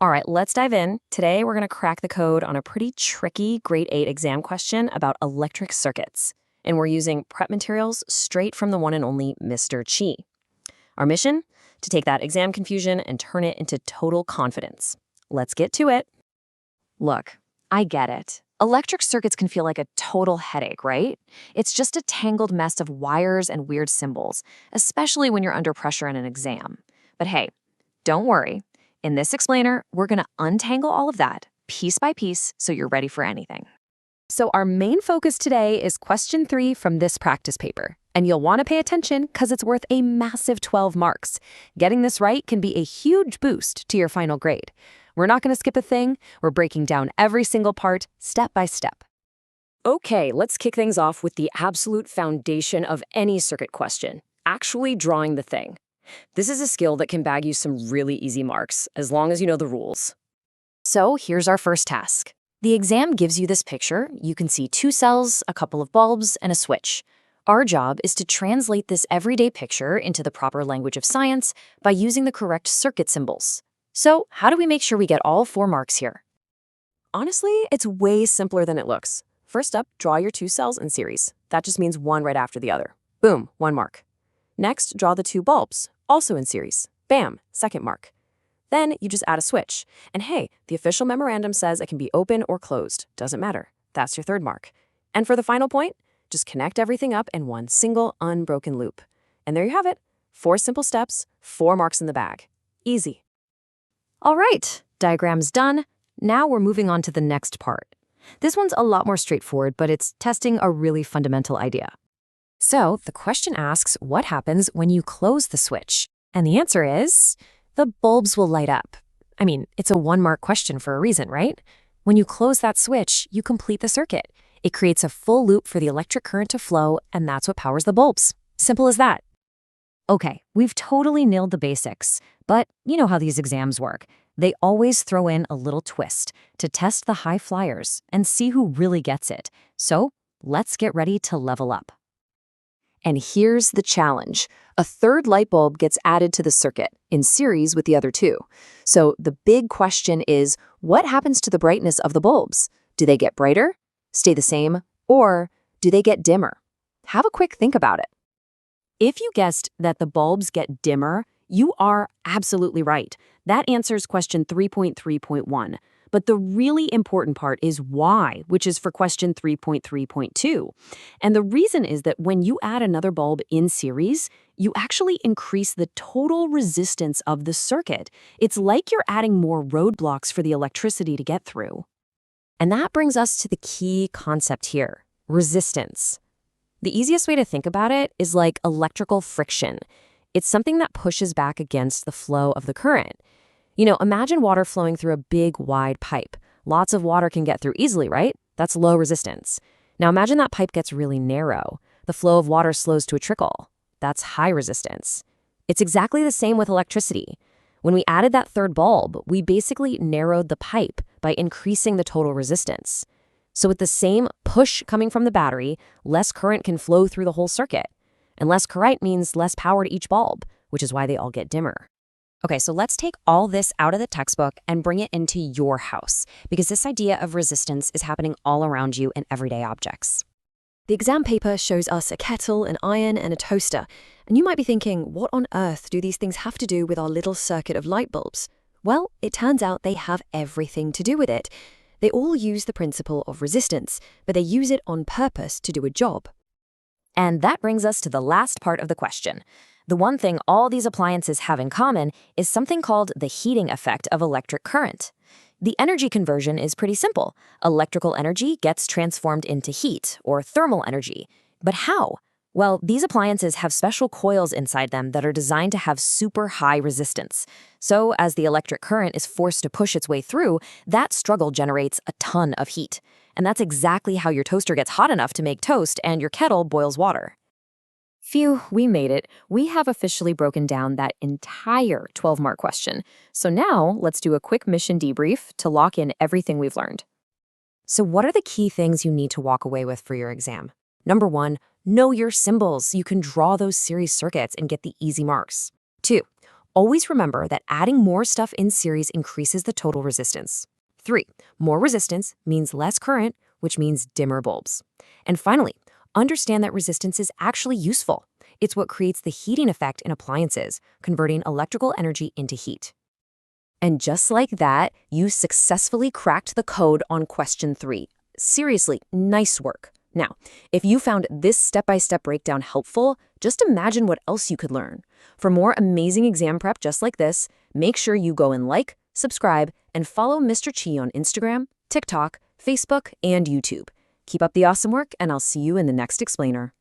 All right, let's dive in. Today, we're going to crack the code on a pretty tricky grade 8 exam question about electric circuits. And we're using prep materials straight from the one and only Mr. Chi. Our mission? To take that exam confusion and turn it into total confidence. Let's get to it. Look, I get it. Electric circuits can feel like a total headache, right? It's just a tangled mess of wires and weird symbols, especially when you're under pressure in an exam. But hey, don't worry. In this explainer, we're going to untangle all of that, piece by piece, so you're ready for anything. So our main focus today is question 3 from this practice paper. And you'll want to pay attention because it's worth a massive 12 marks. Getting this right can be a huge boost to your final grade. We're not going to skip a thing. We're breaking down every single part, step by step. Okay, let's kick things off with the absolute foundation of any circuit question, actually drawing the thing. This is a skill that can bag you some really easy marks, as long as you know the rules. So here's our first task. The exam gives you this picture. You can see 2 cells, a couple of bulbs, and a switch. Our job is to translate this everyday picture into the proper language of science by using the correct circuit symbols. So how do we make sure we get all 4 marks here? Honestly, it's way simpler than it looks. First up, draw your 2 cells in series. That just means one right after the other. Boom, 1 mark. Next, draw the 2 bulbs, also in series. Bam, 2nd mark. Then you just add a switch. And hey, the official memorandum says it can be open or closed. Doesn't matter. That's your 3rd mark. And for the final point, just connect everything up in one single unbroken loop. And there you have it. 4 simple steps, 4 marks in the bag. Easy. All right, diagram's done. Now we're moving on to the next part. This one's a lot more straightforward, but it's testing a really fundamental idea. So the question asks, what happens when you close the switch? And the answer is, the bulbs will light up. I mean, it's a 1-mark question for a reason, right? When you close that switch, you complete the circuit. It creates a full loop for the electric current to flow, and that's what powers the bulbs. Simple as that. Okay, we've totally nailed the basics, but you know how these exams work. They always throw in a little twist to test the high flyers and see who really gets it. So let's get ready to level up. And here's the challenge. A 3rd light bulb gets added to the circuit in series with the other 2. So the big question is, what happens to the brightness of the bulbs? Do they get brighter, stay the same, or do they get dimmer? Have a quick think about it. If you guessed that the bulbs get dimmer, you are absolutely right. That answers question 3.3.1. But the really important part is why, which is for question 3.3.2. And the reason is that when you add another bulb in series, you actually increase the total resistance of the circuit. It's like you're adding more roadblocks for the electricity to get through. And that brings us to the key concept here, resistance. The easiest way to think about it is like electrical friction. It's something that pushes back against the flow of the current. You know, imagine water flowing through a big, wide pipe. Lots of water can get through easily, right? That's low resistance. Now imagine that pipe gets really narrow. The flow of water slows to a trickle. That's high resistance. It's exactly the same with electricity. When we added that 3rd bulb, we basically narrowed the pipe by increasing the total resistance. So with the same push coming from the battery, less current can flow through the whole circuit. And less current means less power to each bulb, which is why they all get dimmer. Okay, so let's take all this out of the textbook and bring it into your house, because this idea of resistance is happening all around you in everyday objects. The exam paper shows us a kettle, an iron, and a toaster. And you might be thinking, what on earth do these things have to do with our little circuit of light bulbs? Well, it turns out they have everything to do with it. They all use the principle of resistance, but they use it on purpose to do a job. And that brings us to the last part of the question. The one thing all these appliances have in common is something called the heating effect of electric current. The energy conversion is pretty simple. Electrical energy gets transformed into heat, or thermal energy. But how? Well, these appliances have special coils inside them that are designed to have super high resistance. So as the electric current is forced to push its way through, that struggle generates a ton of heat. And that's exactly how your toaster gets hot enough to make toast and your kettle boils water. Phew, we made it. We have officially broken down that entire 12-mark question. So now let's do a quick mission debrief to lock in everything we've learned. So what are the key things you need to walk away with for your exam? Number 1, know your symbols. You can draw those series circuits and get the easy marks. 2, Always remember that adding more stuff in series increases the total resistance. 3. More resistance means less current, which means dimmer bulbs. And finally, understand that resistance is actually useful. It's what creates the heating effect in appliances, converting electrical energy into heat. And just like that, you successfully cracked the code on question 3. Seriously, nice work. Now, if you found this step-by-step breakdown helpful, just imagine what else you could learn. For more amazing exam prep just like this, make sure you go and like, subscribe, and follow Mr. Chi on Instagram, TikTok, Facebook, and YouTube. Keep up the awesome work, and I'll see you in the next explainer.